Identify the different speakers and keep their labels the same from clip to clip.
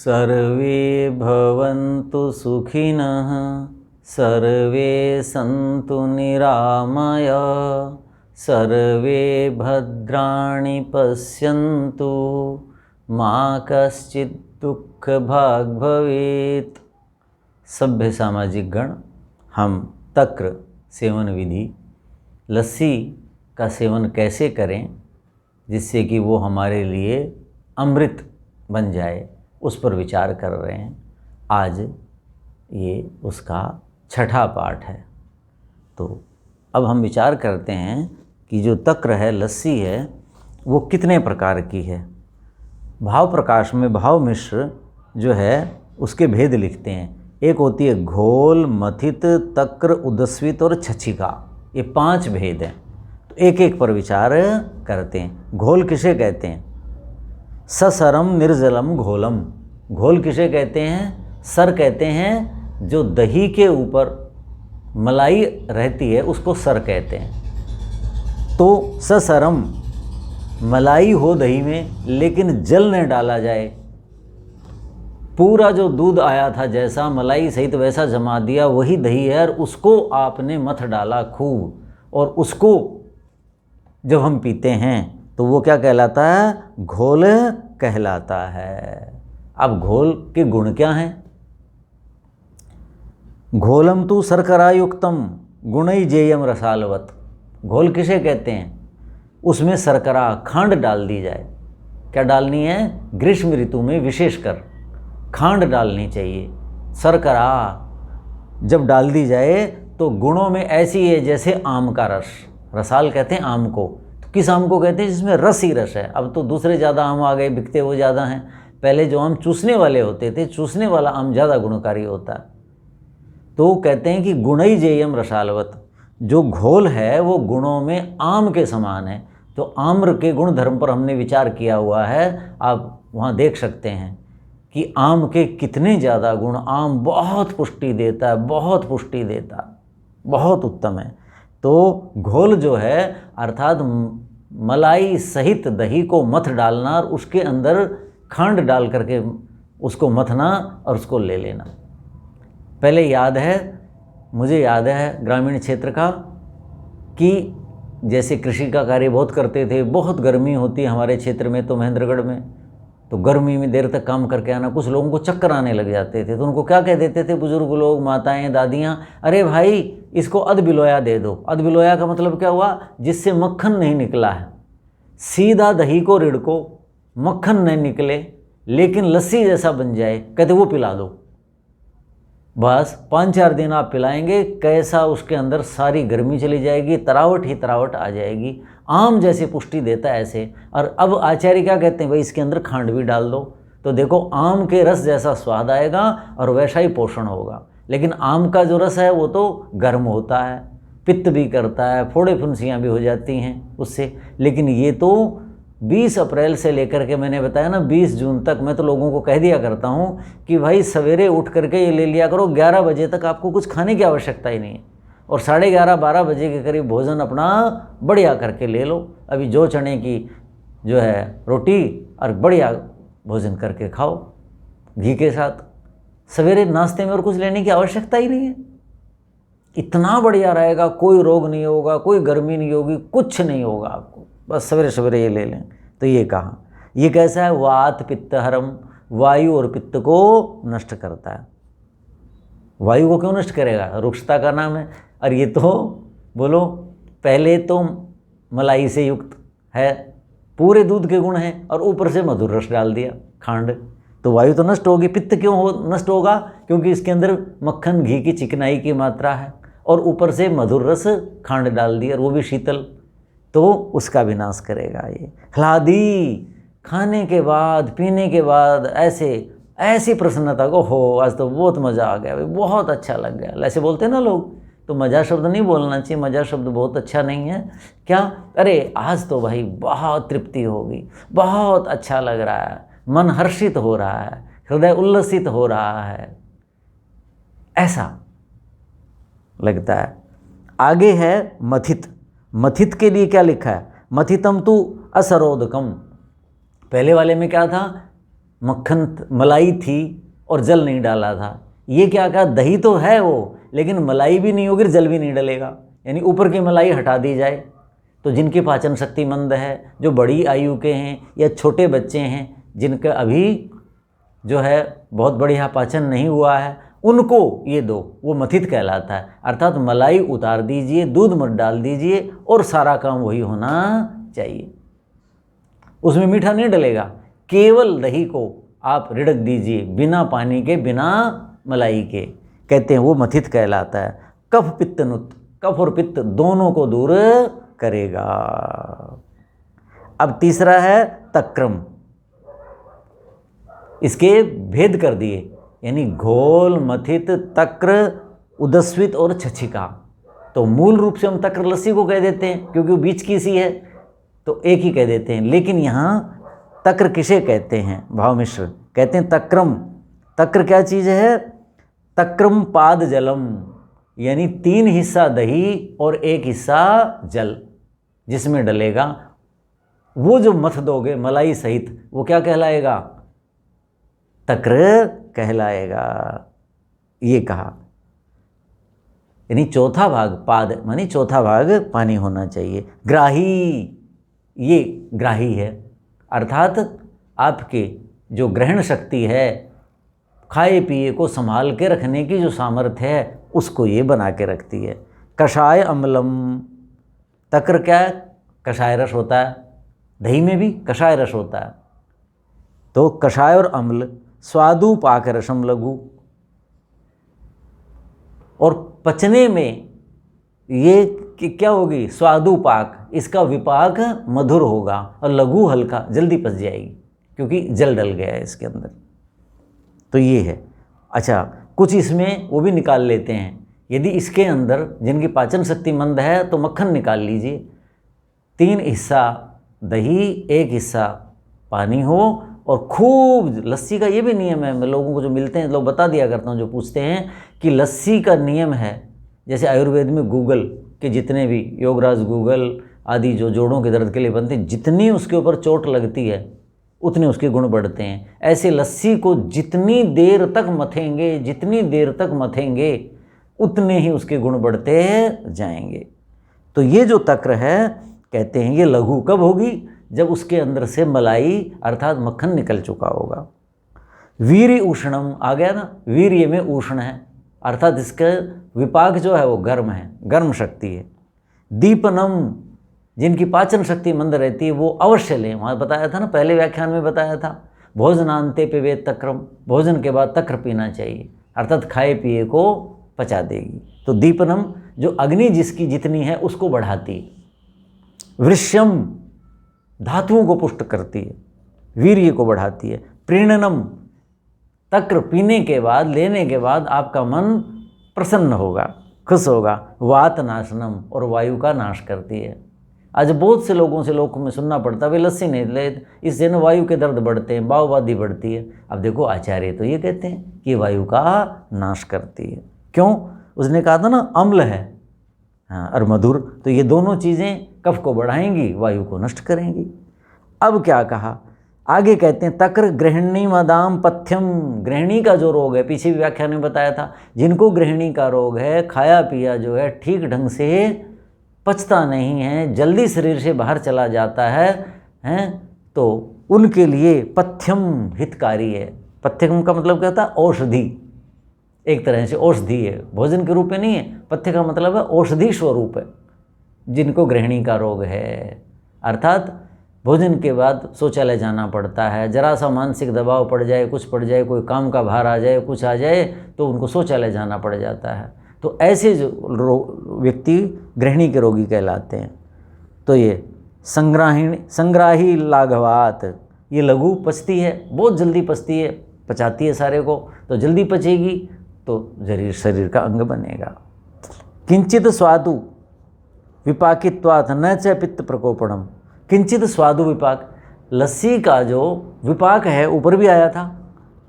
Speaker 1: सर्वे भवन्तु सुखिनः, सर्वे सन्तु निरामयाः, सर्वे भद्राणि पश्यन्तु, मा कश्चित् दुःखभाग् भवेत्। सभ्य सामाजिक गण, हम तक्र सेवन विधि, लस्सी का सेवन कैसे करें जिससे कि वो हमारे लिए अमृत बन जाए, उस पर विचार कर रहे हैं। आज ये उसका छठा पाठ है। तो अब हम विचार करते हैं कि जो तक्र है, लस्सी है, वो कितने प्रकार की है। भाव प्रकाश में भाव मिश्र जो है उसके भेद लिखते हैं। एक होती है घोल, मथित, तक्र, उदस्वित और छछिका। ये 5 भेद हैं। तो एक एक पर विचार करते हैं। घोल किसे कहते हैं? ससरम निर्जलम घोलम। घोल किसे कहते हैं? सर कहते हैं जो दही के ऊपर मलाई रहती है उसको सर कहते हैं। तो ससरम, मलाई हो दही में लेकिन जल न डाला जाए, पूरा जो दूध आया था जैसा मलाई सहित वैसा जमा दिया, वही दही है और उसको आपने मथ डाला खूब, और उसको जब हम पीते हैं तो वो क्या कहलाता है? घोल कहलाता है। अब घोल के गुण क्या हैं? घोलम तु शर्करायुक्तम गुणै जेयम रसालवत। घोल किसे कहते हैं? उसमें शर्करा, खांड डाल दी जाए। क्या डालनी है? ग्रीष्म ऋतु में विशेषकर खांड डालनी चाहिए। शर्करा जब डाल दी जाए तो गुणों में ऐसी है जैसे आम का रस। रसाल कहते हैं आम को। तो किस आम को कहते हैं? जिसमें रस ही रस है। अब तो दूसरे ज़्यादा आम आ गए, बिकते वो ज़्यादा हैं। पहले जो आम चूसने वाले होते थे, चूसने वाला आम ज़्यादा गुणकारी होता है। तो कहते हैं कि गुणै जेयम रसालवत। जो घोल है वो गुणों में आम के समान है। तो आम्र के गुण धर्म पर हमने विचार किया हुआ है। आप वहाँ देख सकते हैं कि आम के कितने ज़्यादा गुण। आम बहुत पुष्टि देता है, बहुत पुष्टि देता है, बहुत उत्तम है। तो घोल जो है अर्थात मलाई सहित दही को मथ डालना और उसके अंदर खांड डाल करके उसको मथना और उसको ले लेना। पहले याद है, मुझे याद है ग्रामीण क्षेत्र का, कि जैसे कृषि का कार्य बहुत करते थे। बहुत गर्मी होती है हमारे क्षेत्र में, तो महेंद्रगढ़ में, तो गर्मी में देर तक काम करके आना, कुछ लोगों को चक्कर आने लग जाते थे। तो उनको क्या कह देते थे बुजुर्ग लोग, माताएं, दादियाँ? अरे भाई इसको अध बिलोया दे दो। अध बिलोया का मतलब क्या हुआ? जिससे मक्खन नहीं निकला है। सीधा दही को रिड़को, मक्खन नहीं निकले लेकिन लस्सी जैसा बन जाए, कहते वो पिला दो। बस 5-4 दिन आप पिलाएंगे, कैसा उसके अंदर सारी गर्मी चली जाएगी, तरावट ही तरावट आ जाएगी। आम जैसे पुष्टि देता है ऐसे। और अब आचार्य क्या कहते हैं? भाई इसके अंदर खांड भी डाल दो, तो देखो आम के रस जैसा स्वाद आएगा और वैसा ही पोषण होगा। लेकिन आम का जो रस है वो तो गर्म होता है, पित्त भी करता है, फोड़े फुंसियाँ भी हो जाती हैं उससे। लेकिन ये तो 20 अप्रैल से लेकर के, मैंने बताया ना 20 जून तक, मैं तो लोगों को कह दिया करता हूँ कि भाई सवेरे उठ करके ये ले लिया करो। 11 बजे तक आपको कुछ खाने की आवश्यकता ही नहीं है, और 11:30-12 बजे के करीब भोजन अपना बढ़िया करके ले लो। अभी जो चने की जो है रोटी और बढ़िया भोजन करके खाओ घी के साथ। सवेरे नाश्ते में और कुछ लेने की आवश्यकता ही नहीं है। इतना बढ़िया रहेगा, कोई रोग नहीं होगा, कोई गर्मी नहीं होगी, कुछ नहीं होगा आपको। बस सवेरे सवेरे ये ले लें। तो ये कहा, ये कैसा है? वात पित्त हरम, वायु और पित्त को नष्ट करता है। वायु को क्यों नष्ट करेगा? रुक्षता का नाम है। और ये तो बोलो, पहले तो मलाई से युक्त है, पूरे दूध के गुण हैं, और ऊपर से मधुर रस डाल दिया, खांड, तो वायु तो नष्ट होगी। पित्त क्यों नष्ट होगा? क्योंकि इसके अंदर मक्खन घी की चिकनाई की मात्रा है, और ऊपर से मधुर रस खांड डाल दी, और वो भी शीतल, तो उसका विनाश करेगा ये। ह्लादी, खाने के बाद पीने के बाद ऐसी प्रसन्नता को, हो आज तो बहुत मज़ा आ गया भाई, बहुत अच्छा लग गया, ऐसे बोलते हैं ना लोग। तो मज़ा शब्द नहीं बोलना चाहिए, मज़ा शब्द बहुत अच्छा नहीं है। क्या? अरे आज तो भाई बहुत तृप्ति होगी, बहुत अच्छा लग रहा है, मन हर्षित हो रहा है, हृदय उल्लसित हो रहा है, ऐसा लगता है। आगे है मथित। मथित के लिए क्या लिखा है? मथितम तु असरोदकम। पहले वाले में क्या था? मक्खन मलाई थी और जल नहीं डाला था। ये क्या कहा, दही तो है वो, लेकिन मलाई भी नहीं होगी, जल भी नहीं डलेगा, यानी ऊपर की मलाई हटा दी जाए। तो जिनकी पाचन शक्ति मंद है, जो बड़ी आयु के हैं या छोटे बच्चे हैं जिनका अभी जो है बहुत बढ़िया पाचन नहीं हुआ है, उनको ये दो, वो मथित कहलाता है। अर्थात मलाई उतार दीजिए, दूध मत डाल दीजिए और सारा काम वही होना चाहिए, उसमें मीठा नहीं डलेगा। केवल दही को आप रिड़क दीजिए, बिना पानी के, बिना मलाई के, कहते हैं वो मथित कहलाता है। कफ पित्त नुत, कफ और पित्त दोनों को दूर करेगा। अब तीसरा है तक्रम, इसके भेद कर दिए, यानी घोल, मथित, तक्र, उदस्वित और छछिका। तो मूल रूप से हम तक्र लस्सी को कह देते हैं क्योंकि वो बीच की सी है, तो एक ही कह देते हैं। लेकिन यहाँ तक्र किसे कहते हैं, भाव मिश्र कहते हैं तक्रम। तक्र क्या चीज़ है, तक्रम पाद जलम, यानी 3 हिस्सा दही और 1 हिस्सा जल जिसमें डलेगा, वो जो मथ दोगे मलाई सहित, वो क्या कहलाएगा, तक्र कहलाएगा। ये कहा, यानी चौथा भाग पाद मानी चौथा भाग पानी होना चाहिए। ग्राही, ये ग्राही है, अर्थात आपके जो ग्रहण शक्ति है, खाए पिए को संभाल के रखने की जो सामर्थ्य है, उसको ये बना के रखती है। कषाय अम्लम, तक्र क्या है, कषाय रस होता है, दही में भी कषाय रस होता है। तो कषाय और अम्ल, स्वादु पाक रसम लघु, और पचने में ये क्या होगी, स्वादु पाक, इसका विपाक मधुर होगा, और लघु हल्का, जल्दी पच जाएगी क्योंकि जल डल गया है इसके अंदर। तो ये है। अच्छा, कुछ इसमें वो भी निकाल लेते हैं, यदि इसके अंदर जिनकी पाचन शक्ति मंद है तो मक्खन निकाल लीजिए, 3 हिस्सा दही 1 हिस्सा पानी हो, और खूब लस्सी का ये भी नियम है। मैं लोगों को जो मिलते हैं, लोग बता दिया करता हूँ, जो पूछते हैं कि लस्सी का नियम है, जैसे आयुर्वेद में गूगल के जितने भी योगराज गूगल आदि जो जोड़ों के दर्द के लिए बनते हैं, जितनी उसके ऊपर चोट लगती है उतने उसके गुण बढ़ते हैं। ऐसे लस्सी को जितनी देर तक मथेंगे, जितनी देर तक मथेंगे, उतने ही उसके गुण बढ़ते जाएंगे। तो ये जो तक्र है, कहते हैं ये लघु कब होगी, जब उसके अंदर से मलाई अर्थात मक्खन निकल चुका होगा। वीर्य उष्णम आ गया ना, वीर्य में उष्ण है, अर्थात इसका विपाक जो है वो गर्म है, गर्म शक्ति है। दीपनम, जिनकी पाचन शक्ति मंद रहती है वो अवश्य लें, वहाँ बताया था ना, पहले व्याख्यान में बताया था, भोजनांते पिबेत तक्रम, भोजन के बाद तक्र पीना चाहिए, अर्थात खाए पिए को पचा देगी। तो दीपनम, जो अग्नि जिसकी जितनी है उसको बढ़ाती है। वृश्यम, धातुओं को पुष्ट करती है, वीर्य को बढ़ाती है। प्रीणनम, तक्र पीने के बाद, लेने के बाद आपका मन प्रसन्न होगा, खुश होगा। वात नाशनम, और वायु का नाश करती है। आज बहुत से लोगों में सुनना पड़ता है वे लस्सी नहीं ले, इससे न वायु के दर्द बढ़ते हैं, बाववादी बढ़ती है। अब देखो आचार्य तो ये कहते हैं कि वायु का नाश करती है। क्यों, उसने कहा था ना अम्ल है, हाँ, और मधुर, तो ये दोनों चीज़ें कफ को बढ़ाएंगी, वायु को नष्ट करेंगी। अब क्या कहा आगे, कहते हैं तक्र गृहिणी मदाम पथ्यम, गृहिणी का जो रोग है, पीछे भी व्याख्यान में बताया था, जिनको गृहिणी का रोग है, खाया पिया जो है ठीक ढंग से पचता नहीं है, जल्दी शरीर से बाहर चला जाता है, तो उनके लिए पथ्यम हितकारी है। पथ्यम का मतलब क्या होता है, औषधि, एक तरह से औषधि है, भोजन के रूप में नहीं है। पथ्य का मतलब है औषधि स्वरूप है, जिनको गृहिणी का रोग है, अर्थात भोजन के बाद शौचालय जाना पड़ता है, जरा सा मानसिक दबाव पड़ जाए, कुछ पड़ जाए, कोई काम का भार आ जाए, कुछ आ जाए, तो उनको शौचालय जाना पड़ जाता है। तो ऐसे जो व्यक्ति गृहिणी के रोगी कहलाते हैं। तो ये संग्राही लाघवात, ये लघु पचती है, बहुत जल्दी पचती है, पचाती है सारे को, तो जल्दी पचेगी तो शरीर का अंग बनेगा। किंचित स्वादु विपाकित्वात् न च पित्त प्रकोपणम, किंचित स्वादु विपाक, लस्सी का जो विपाक है ऊपर भी आया था,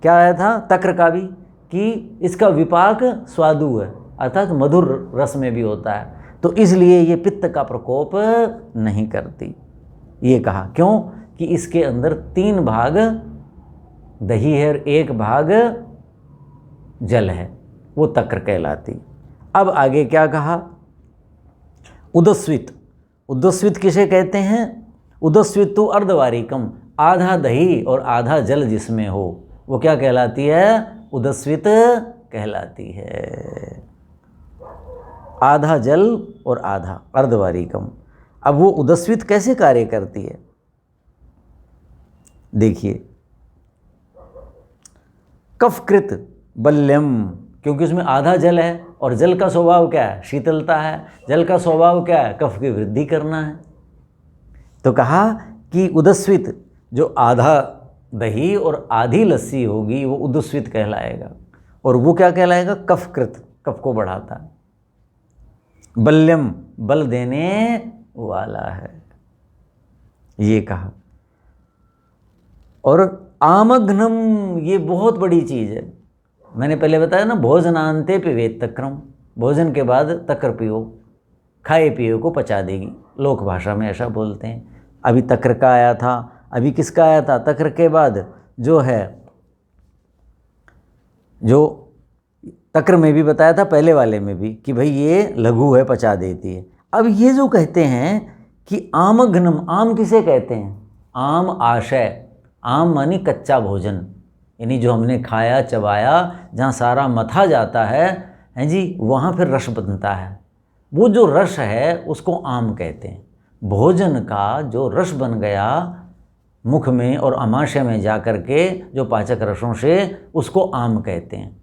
Speaker 1: क्या आया था, तक्र का भी, कि इसका विपाक स्वादु है, अर्थात मधुर रस में भी होता है, तो इसलिए ये पित्त का प्रकोप नहीं करती। ये कहा क्यों, कि इसके अंदर 3 भाग दही है, एक भाग जल है, वो तक्र कहलाती। अब आगे क्या कहा, उदस्वित। उदस्वित किसे कहते हैं? उदस्वित तो अर्धवारिकम, आधा दही और आधा जल जिसमें हो, वो क्या कहलाती है? उदस्वित कहलाती है। आधा जल और आधा अर्धवारिकम। अब वो उदस्वित कैसे कार्य करती है? देखिए, कफकृत बल्यम, क्योंकि उसमें आधा जल है और जल का स्वभाव क्या है? शीतलता है। जल का स्वभाव क्या है? कफ की वृद्धि करना है। तो कहा कि उदस्वित, जो आधा दही और आधी लस्सी होगी वो उदस्वित कहलाएगा। और वो क्या कहलाएगा? कफकृत, कफ को बढ़ाता है। बल्यम, बल देने वाला है, ये कहा। और आमघ्नम, ये बहुत बड़ी चीज़ है। मैंने पहले बताया ना, भोजनांते पिबेत तक्रम, भोजन के बाद तक्र पियो, खाए पिए को पचा देगी, लोक भाषा में ऐसा बोलते हैं। अभी तक्र का आया था, अभी किसका आया था? तक्र के बाद जो है, जो तक्र में भी बताया था, पहले वाले में भी, कि भाई ये लघु है, पचा देती है। अब ये जो कहते हैं कि आमघ्नम, आम किसे कहते हैं? आम आशय, आम मानी कच्चा भोजन, यानी जो हमने खाया चबाया, जहाँ सारा मथा जाता है जी, वहाँ फिर रस बनता है। वो जो रस है उसको आम कहते हैं। भोजन का जो रस बन गया मुख में और अमाशय में जा कर के, जो पाचक रसों से, उसको आम कहते हैं।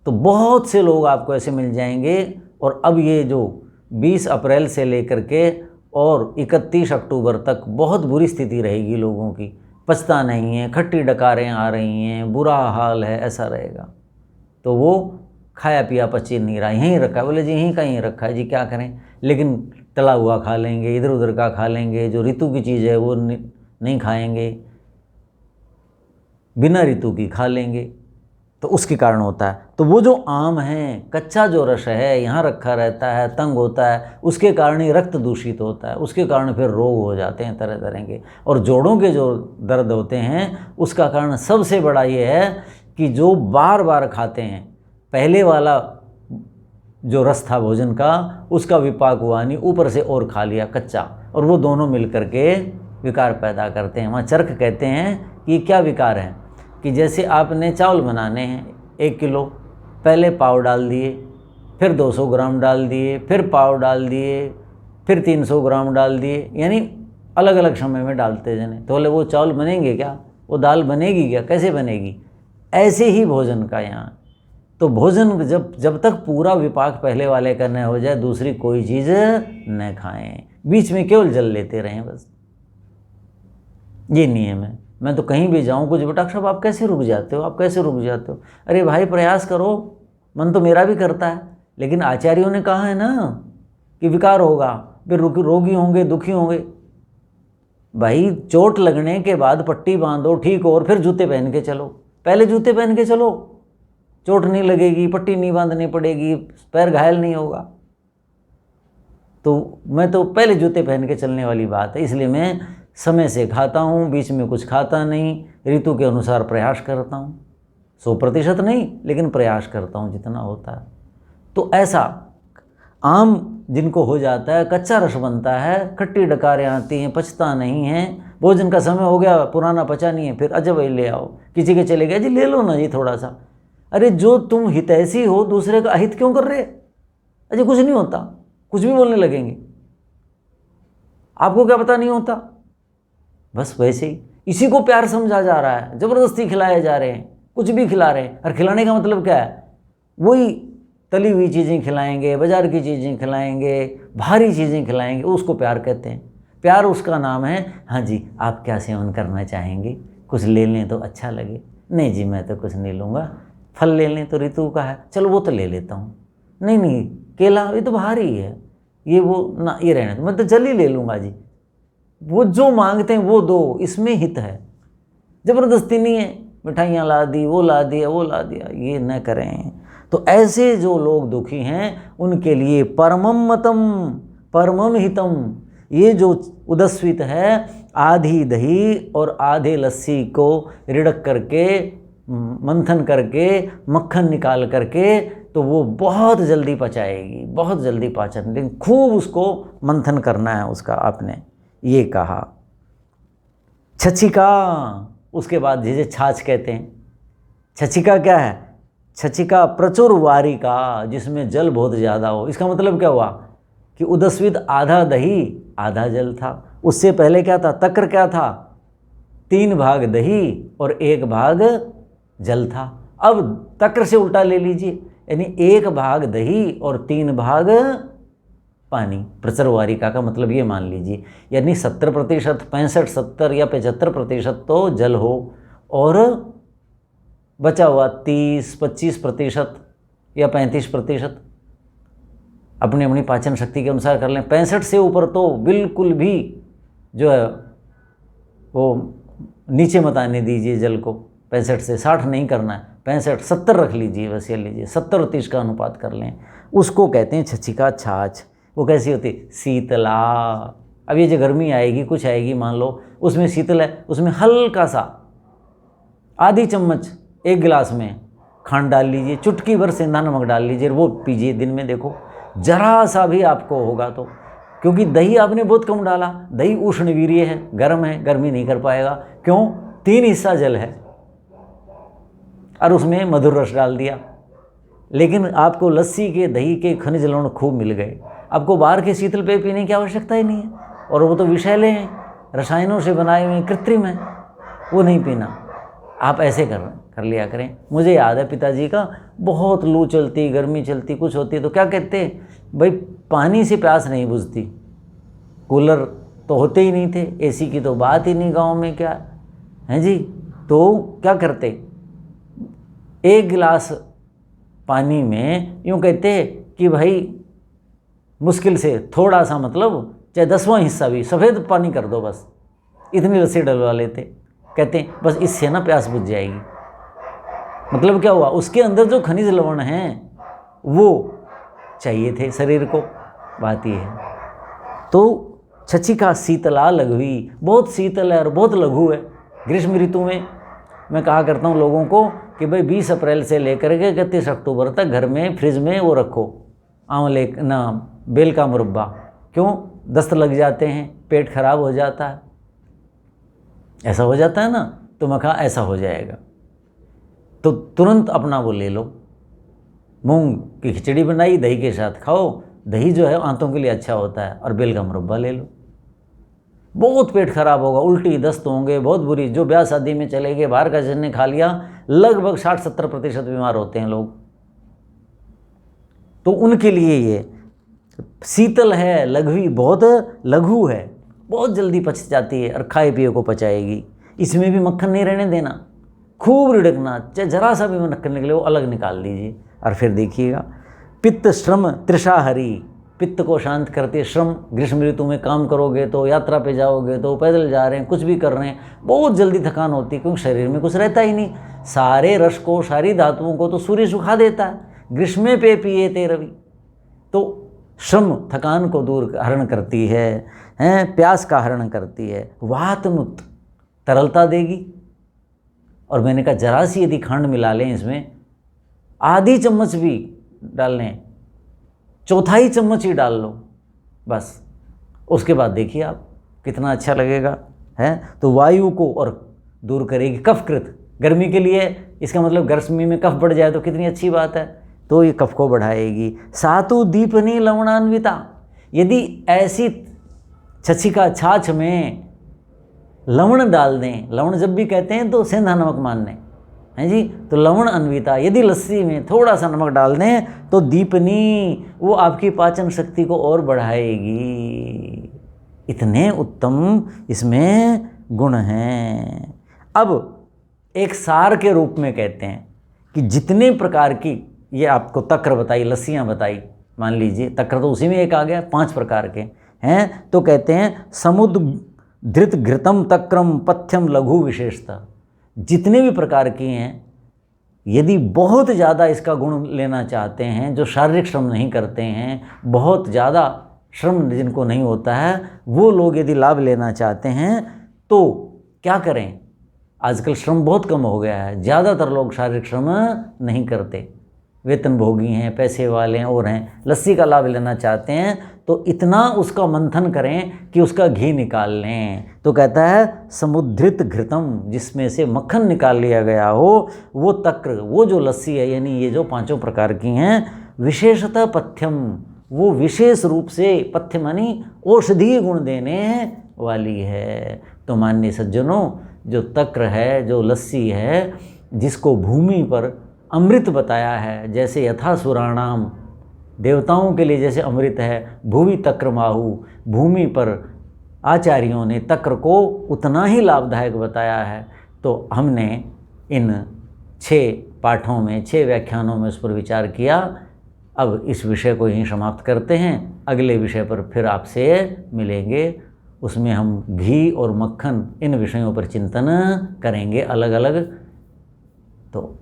Speaker 1: तो बहुत से लोग आपको ऐसे मिल जाएंगे। और अब ये जो 20 अप्रैल से लेकर के और 31 अक्टूबर तक बहुत बुरी स्थिति रहेगी लोगों की, पचता नहीं है, खट्टी डकारें आ रही हैं, बुरा हाल है, ऐसा रहेगा। तो वो खाया पिया पची नहीं रहा, यहीं रखा है, बोले जी यहीं का यहीं रखा है जी, क्या करें। लेकिन तला हुआ खा लेंगे, इधर उधर का खा लेंगे, जो ऋतु की चीज़ है वो नहीं खाएंगे, बिना ऋतु की खा लेंगे, तो उसके कारण होता है। तो वो जो आम है, कच्चा जो रस है यहाँ रखा रहता है, तंग होता है, उसके कारण ही रक्त दूषित होता है, उसके कारण फिर रोग हो जाते हैं तरह तरह के। और जोड़ों के जो दर्द होते हैं उसका कारण सबसे बड़ा ये है कि जो बार बार खाते हैं, पहले वाला जो रस था भोजन का, उसका विपाक हुआ नहीं, ऊपर से और खा लिया कच्चा, और वो दोनों मिल करके विकार पैदा करते हैं। वहाँ चरक कहते हैं कि क्या विकार है, कि जैसे आपने चावल बनाने हैं 1 किलो, पहले पाव डाल दिए, फिर 200 ग्राम डाल दिए, फिर पाव डाल दिए, फिर 300 ग्राम डाल दिए, यानी अलग अलग समय में डालते जाने, तो बोले वो चावल बनेंगे क्या? वो दाल बनेगी क्या? कैसे बनेगी? ऐसे ही भोजन का यहाँ। तो भोजन जब तक पूरा विपाक पहले वाले का न हो जाए, दूसरी कोई चीज़ न खाएं, बीच में केवल जल लेते रहें, बस ये नियम है। मैं तो कहीं भी जाऊं, कुछ डॉक्टर साहब आप कैसे रुक जाते हो, आप कैसे रुक जाते हो? अरे भाई प्रयास करो, मन तो मेरा भी करता है, लेकिन आचार्यों ने कहा है ना कि विकार होगा, फिर रोगी होंगे, दुखी होंगे। भाई चोट लगने के बाद पट्टी बांधो, ठीक हो, और फिर जूते पहन के चलो। पहले जूते पहन के चलो, चोट नहीं लगेगी, पट्टी नहीं बांधनी पड़ेगी, पैर घायल नहीं होगा। तो मैं तो पहले जूते पहन के चलने वाली बात है। इसलिए मैं समय से खाता हूँ, बीच में कुछ खाता नहीं, ऋतु के अनुसार प्रयास करता हूँ, 100% नहीं, लेकिन प्रयास करता हूँ जितना होता है। तो ऐसा आम जिनको हो जाता है, कच्चा रस बनता है, खट्टी डकारें आती हैं, पचता नहीं है, भोजन का समय हो गया, पुराना पचा नहीं है, फिर अच्छा भाई ले आओ, किसी के चले गए जी ले लो ना जी थोड़ा सा। अरे जो तुम हितैषी हो, दूसरे का अहित क्यों कर रहे? अजय कुछ नहीं होता, कुछ भी बोलने लगेंगे, आपको क्या पता नहीं होता? बस वैसे ही इसी को प्यार समझा जा रहा है, ज़बरदस्ती खिलाए जा रहे हैं, कुछ भी खिला रहे हैं। और खिलाने का मतलब क्या है? वही तली हुई चीज़ें खिलाएंगे, बाज़ार की चीज़ें खिलाएंगे, भारी चीज़ें खिलाएंगे, उसको प्यार कहते हैं। प्यार उसका नाम है, हाँ जी आप क्या सेवन करना चाहेंगे, कुछ ले लें तो अच्छा लगे। नहीं जी मैं तो कुछ नहीं लूँगा, फल ले लें तो ऋतु का है, चलो वो तो ले लेता हूँ। नहीं नहीं केला ये तो भारी है, ये वो ना, ये रहने, मैं तो जल ही ले लूँगा जी। वो जो मांगते हैं वो दो, इसमें हित है, ज़बरदस्ती नहीं है। मिठाइयाँ ला दी, वो ला दिया, वो ला दिया, ये न करें। तो ऐसे जो लोग दुखी हैं उनके लिए परमम मतम, परमम हितम, ये जो उदस्वित है आधी दही और आधे लस्सी को रिड़क करके मंथन करके मक्खन निकाल करके तो वो बहुत जल्दी पचाएगी, बहुत जल्दी पाचन, लेकिन खूब उसको मंथन करना है उसका, आपने ये कहा। छछिका, उसके बाद जिसे छाछ कहते हैं। छछिका क्या है? छछिका प्रचुर वारिका, जिसमें जल बहुत ज़्यादा हो। इसका मतलब क्या हुआ कि उदस्वित आधा दही आधा जल था। उससे पहले क्या था? तक्र क्या था? 3 भाग दही और 1 भाग जल था। अब तक्र से उल्टा ले लीजिए, यानी 1 भाग दही और 3 भाग पानी। प्रचुर वारिका का मतलब ये मान लीजिए, यानी 70%, 65, 70 या 75% तो जल हो और बचा हुआ 30-25% या 35% अपनी अपनी पाचन शक्ति के अनुसार कर लें। 65 से ऊपर तो बिल्कुल भी जो है वो नीचे मत आने दीजिए जल को। 65 से 60 नहीं करना है, 65, 70 रख लीजिए, बस ये लीजिए 70 और 30 का अनुपात कर लें। उसको कहते हैं छछिका छाछ। वो कैसी होती? शीतला। अब ये जो गर्मी आएगी, कुछ आएगी, मान लो उसमें शीतल है, उसमें हल्का सा आधी चम्मच 1 गिलास में खांड डाल लीजिए, चुटकी भर सेंधा नमक डाल लीजिए, वो पीजिए दिन में। देखो जरा सा भी आपको होगा तो, क्योंकि दही आपने बहुत कम डाला, दही उष्णवीर्य है, गर्म है, गर्मी नहीं कर पाएगा। क्यों? 3 हिस्सा जल है और उसमें मधुर रस डाल दिया। लेकिन आपको लस्सी के, दही के खनिज लवण खूब मिल गए। आपको बाहर के शीतल पेय पीने की आवश्यकता ही नहीं है, और वो तो विषैले हैं, रसायनों से बनाए हुए, कृत्रिम हैं, वो नहीं पीना। आप ऐसे कर लिया करें। मुझे याद है पिताजी का, बहुत लू चलती, गर्मी चलती, कुछ होती तो क्या कहते, भाई पानी से प्यास नहीं बुझती। कूलर तो होते ही नहीं थे, एसी की तो बात ही नहीं गांव में, क्या है जी। तो क्या करते, 1 गिलास पानी में यूँ कहते कि भाई मुश्किल से थोड़ा सा, मतलब चाहे 10वां हिस्सा भी सफ़ेद पानी कर दो, बस इतनी लस्सी डलवा लेते। कहते हैं बस इससे ना प्यास बुझ जाएगी। मतलब क्या हुआ, उसके अंदर जो खनिज लवण हैं वो चाहिए थे शरीर को, बात ये है। तो छछिका शीतला लघवी, बहुत शीतल है और बहुत लघु है। ग्रीष्म ऋतु में मैं कहा करता हूँ लोगों को कि भाई 20 अप्रैल से लेकर के 31 अक्टूबर तक घर में फ्रिज में वो रखो, आंवले ना बेल का मुरब्बा। क्यों? दस्त लग जाते हैं, पेट खराब हो जाता है, ऐसा हो जाता है ना। तो मैं कहा ऐसा हो जाएगा तो तुरंत अपना वो ले लो। मूंग की खिचड़ी बनाई, दही के साथ खाओ, दही जो है आंतों के लिए अच्छा होता है, और बेल का मुरब्बा ले लो। बहुत पेट खराब होगा, उल्टी दस्त होंगे, बहुत बुरी। जो ब्याह शादी में चले गए, बाहर का जिसने खा लिया, लगभग 60-70% बीमार होते हैं लोग। तो उनके लिए ये शीतल है, लघवी, बहुत लघु है, बहुत जल्दी पच जाती है और खाए पिए को पचाएगी। इसमें भी मक्खन नहीं रहने देना, खूब रिड़कना, चाहे जरा सा भी मक्खन निकले वो अलग निकाल दीजिए। और फिर देखिएगा पित्त श्रम तृषाहरी, पित्त को शांत करती है। श्रम, ग्रीष्म ऋतु में काम करोगे तो, यात्रा पे जाओगे तो, पैदल जा रहे हैं, कुछ भी कर रहे हैं, बहुत जल्दी थकान होती है, क्योंकि शरीर में कुछ रहता ही नहीं। सारे रस को, सारी धातुओं को तो सूर्य सुखा देता है। ग्रीष्म पे पिए ते रवि। तो श्रम थकान को दूर हरण करती है, प्यास का हरण करती है। वातनुत, तरलता देगी। और मैंने कहा जरा सी यदि खंड मिला लें इसमें, आधी चम्मच भी डाल लें, 1/4 चम्मच ही डाल लो बस, उसके बाद देखिए आप कितना अच्छा लगेगा, है। तो वायु को और दूर करेगी। कफकृत, गर्मी के लिए, इसका मतलब गर्मी में कफ बढ़ जाए तो कितनी अच्छी बात है, तो ये कफ को बढ़ाएगी। सातु दीपनी लवणान्विता, यदि ऐसी छछिका छाछ में लवण डाल दें, लवण जब भी कहते हैं तो सेंधा नमक मानने हैं जी, तो लवण अन्विता, यदि लस्सी में थोड़ा सा नमक डाल दें तो दीपनी, वो आपकी पाचन शक्ति को और बढ़ाएगी। इतने उत्तम इसमें गुण हैं। अब एक सार के रूप में कहते हैं कि जितने प्रकार की, ये आपको तक्र बताई, लस्सियाँ बताई, मान लीजिए तक्र तो उसी में एक आ गया, 5 प्रकार के हैं। तो कहते हैं समुद्र धृत घृतम तक्रम पथ्यम लघु विशेषता, जितने भी प्रकार की हैं, यदि बहुत ज़्यादा इसका गुण लेना चाहते हैं, जो शारीरिक श्रम नहीं करते हैं, बहुत ज़्यादा श्रम जिनको नहीं होता है, वो लोग यदि लाभ लेना चाहते हैं तो क्या करें? आजकल श्रम बहुत कम हो गया है, ज़्यादातर लोग शारीरिक श्रम नहीं करते, वेतनभोगी हैं, पैसे वाले हैं और हैं, लस्सी का लाभ लेना चाहते हैं तो इतना उसका मंथन करें कि उसका घी निकाल लें। तो कहता है समुद्रित घृतम, जिसमें से मक्खन निकाल लिया गया हो, वो तक्र, वो जो लस्सी है, यानी ये जो 5 प्रकार की हैं, विशेषतः पथ्यम, वो विशेष रूप से पथ्य मानी औषधीय गुण देने वाली है। तो माननीय सज्जनों, जो तक्र है, जो लस्सी है, जिसको भूमि पर अमृत बताया है, जैसे यथासुराणाम, देवताओं के लिए जैसे अमृत है, भूवि तक्रमाहु, भूमि पर आचार्यों ने तक्र को उतना ही लाभदायक बताया है। तो हमने इन 6 पाठों में, 6 व्याख्यानों में उस पर विचार किया। अब इस विषय को यहीं समाप्त करते हैं, अगले विषय पर फिर आपसे मिलेंगे। उसमें हम घी और मक्खन, इन विषयों पर चिंतन करेंगे अलग अलग। तो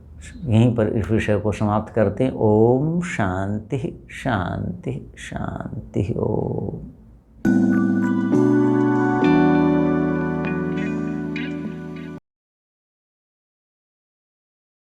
Speaker 1: यहीं पर इस विषय को समाप्त करते हैं। ओम शांति शांति शांति। ओम।